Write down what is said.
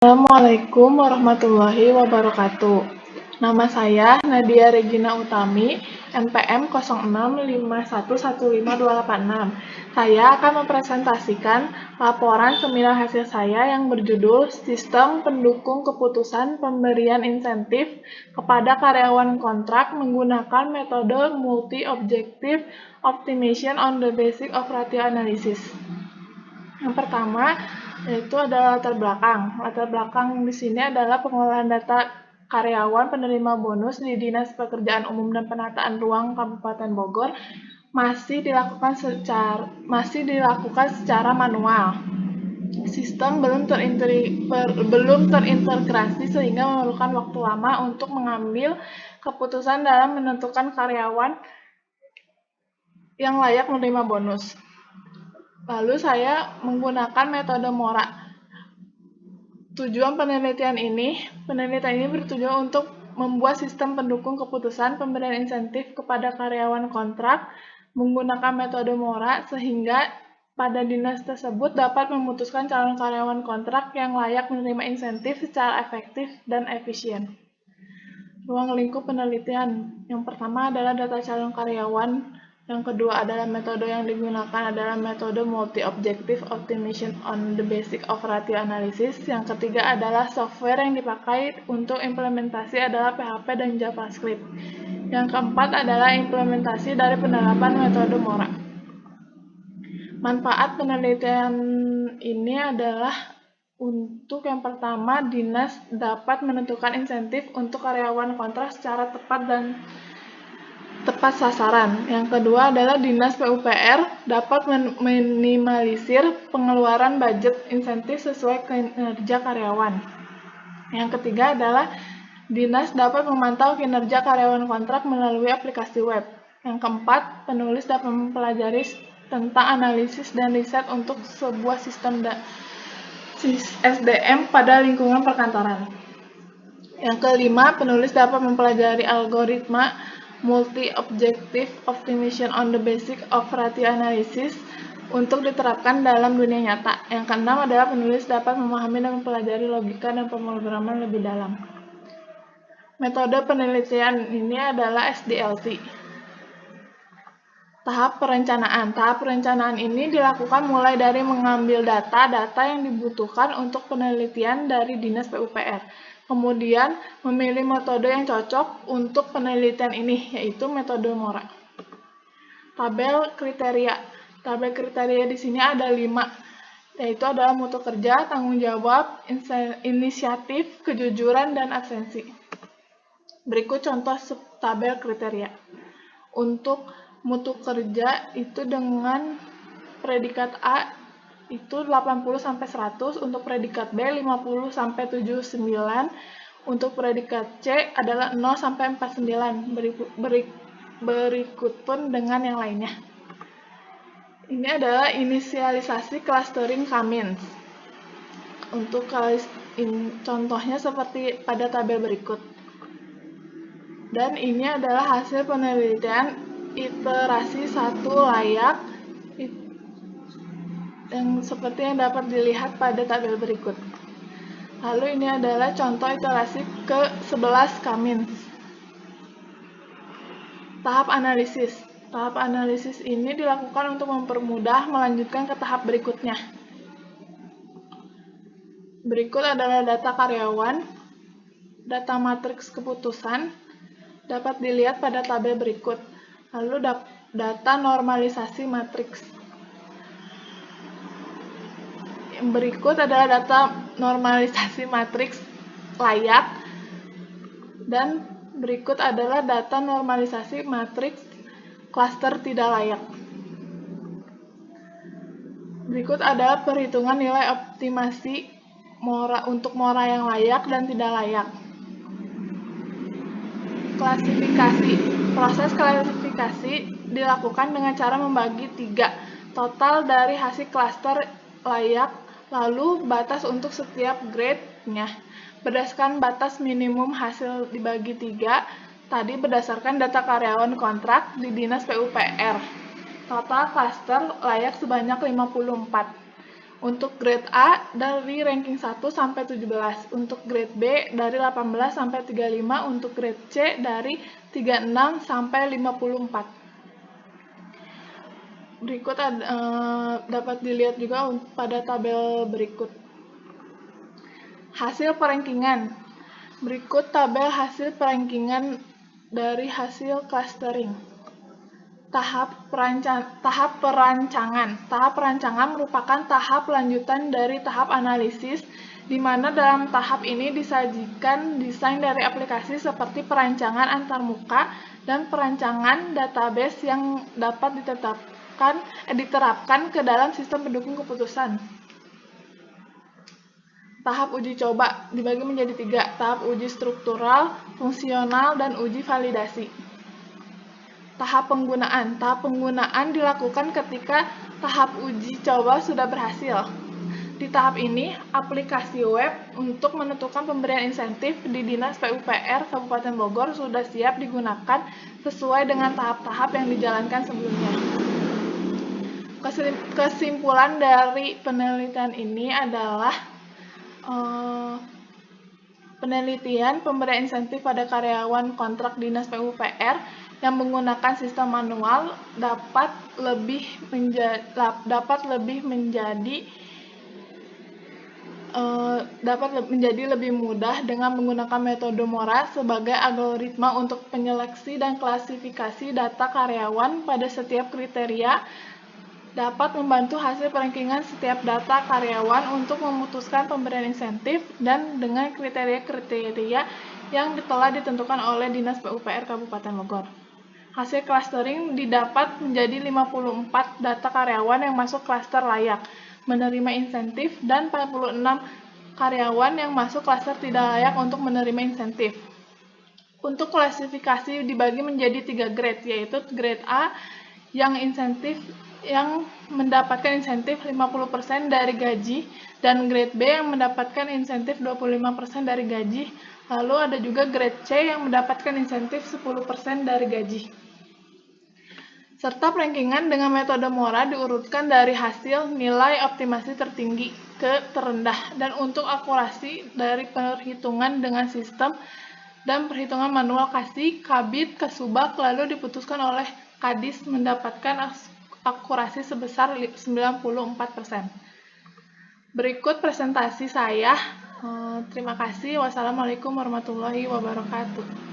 Assalamualaikum warahmatullahi wabarakatuh. Nama saya Nadia Regina Utami, NPM 0651152886. Saya akan mempresentasikan laporan seminar hasil saya yang berjudul Sistem Pendukung Keputusan Pemberian Insentif kepada Karyawan Kontrak menggunakan Metode Multi-Objective Optimization on the Basis of Ratio Analysis. Yang pertama yaitu adalah latar belakang. Latar belakang di sini adalah pengolahan data karyawan penerima bonus di Dinas Pekerjaan Umum dan Penataan Ruang Kabupaten Bogor masih dilakukan secara manual. Sistem belum terintegrasi sehingga memerlukan waktu lama untuk mengambil keputusan dalam menentukan karyawan yang layak menerima bonus. Lalu saya menggunakan metode MORA. Tujuan penelitian ini bertujuan untuk membuat sistem pendukung keputusan pemberian insentif kepada karyawan kontrak menggunakan metode MORA sehingga pada dinas tersebut dapat memutuskan calon karyawan kontrak yang layak menerima insentif secara efektif dan efisien. Ruang lingkup penelitian. Yang pertama adalah data calon karyawan. Yang kedua adalah metode yang digunakan adalah metode Multi-Objective Optimization on the Basis of Ratio Analysis. Yang ketiga adalah software yang dipakai untuk implementasi adalah PHP dan JavaScript. Yang keempat adalah implementasi dari penerapan metode MORA. Manfaat penelitian ini adalah untuk yang pertama, dinas dapat menentukan insentif untuk karyawan kontrak secara tepat dan tepat sasaran. Yang kedua adalah Dinas PUPR dapat meminimalisir pengeluaran budget insentif sesuai kinerja karyawan. Yang ketiga adalah Dinas dapat memantau kinerja karyawan kontrak melalui aplikasi web. Yang keempat, penulis dapat mempelajari tentang analisis dan riset untuk sebuah sistem SDM pada lingkungan perkantoran. Yang kelima, penulis dapat mempelajari algoritma Multi-Objective Optimization on the Basis of Ratio Analysis untuk diterapkan dalam dunia nyata. Yang keenam adalah penulis dapat memahami dan mempelajari logika dan pemrograman lebih dalam. Metode penelitian ini adalah SDLC. Tahap perencanaan. Tahap perencanaan ini dilakukan mulai dari mengambil data yang dibutuhkan untuk penelitian dari Dinas PUPR. Kemudian memilih metode yang cocok untuk penelitian ini, yaitu metode MORA. Tabel kriteria. Tabel kriteria di sini ada 5, yaitu adalah mutu kerja, tanggung jawab, inisiatif, kejujuran, dan absensi. Berikut contoh tabel kriteria. Untuk mutu kerja itu dengan predikat A itu 80-100, untuk predikat B 50-79, untuk predikat C adalah 0-49, berikut pun dengan yang lainnya. Ini adalah inisialisasi clustering Cummins. Untuk contohnya seperti pada tabel berikut. Dan ini adalah hasil penelitian iterasi 1 layak yang seperti yang dapat dilihat pada tabel berikut. Lalu ini adalah contoh iterasi ke-11 Cummins. Tahap analisis. Tahap analisis ini dilakukan untuk mempermudah melanjutkan ke tahap berikutnya. Berikut adalah data karyawan, data matriks keputusan, dapat dilihat pada tabel berikut. Lalu data normalisasi matriks. Berikut adalah data normalisasi matriks layak, dan berikut adalah data normalisasi matriks klaster tidak layak. Berikut adalah perhitungan nilai optimasi MORA untuk MORA yang layak dan tidak layak. Klasifikasi. Proses klasifikasi dilakukan dengan cara membagi 3 total dari hasil klaster layak, lalu batas untuk setiap grade-nya. Berdasarkan batas minimum hasil dibagi 3, tadi berdasarkan data karyawan kontrak di Dinas PUPR. Total klaster layak sebanyak 54. Untuk grade A dari ranking 1 sampai 17, untuk grade B dari 18 sampai 35, untuk grade C dari 36 sampai 54. Berikut dapat dilihat juga pada tabel berikut. Hasil perankingan. Berikut tabel hasil perankingan dari hasil clustering. Tahap perancangan. Tahap perancangan merupakan tahap lanjutan dari tahap analisis, di mana dalam tahap ini disajikan desain dari aplikasi seperti perancangan antarmuka dan perancangan database yang dapat diterapkan ke dalam sistem pendukung keputusan. Tahap uji coba dibagi menjadi 3, tahap uji struktural, fungsional, dan uji validasi. Tahap penggunaan. Tahap penggunaan dilakukan ketika tahap uji coba sudah berhasil. Di tahap ini, aplikasi web untuk menentukan pemberian insentif di Dinas PUPR Kabupaten Bogor sudah siap digunakan sesuai dengan tahap-tahap yang dijalankan sebelumnya. Kesimpulan dari penelitian ini adalah penelitian pemberian insentif pada karyawan kontrak Dinas PUPR yang menggunakan sistem manual dapat menjadi lebih mudah dengan menggunakan metode MORA sebagai algoritma untuk penyeleksi dan klasifikasi data karyawan pada setiap kriteria, dapat membantu hasil perankingan setiap data karyawan untuk memutuskan pemberian insentif dan dengan kriteria-kriteria yang telah ditentukan oleh Dinas PUPR Kabupaten Bogor. Hasil clustering didapat menjadi 54 data karyawan yang masuk klaster layak menerima insentif dan 46 karyawan yang masuk klaster tidak layak untuk menerima insentif. Untuk klasifikasi dibagi menjadi 3 grade, yaitu grade A yang mendapatkan insentif 50% dari gaji, dan grade B yang mendapatkan insentif 25% dari gaji. Lalu ada juga grade C yang mendapatkan insentif 10% dari gaji. Serta perankingan dengan metode MORA diurutkan dari hasil nilai optimasi tertinggi ke terendah, dan untuk akurasi dari perhitungan dengan sistem dan perhitungan manual Kabid, Kasubag, lalu diputuskan oleh Kadis mendapatkan akurasi sebesar 94%. Berikut presentasi saya. Terima kasih. Wassalamualaikum warahmatullahi wabarakatuh.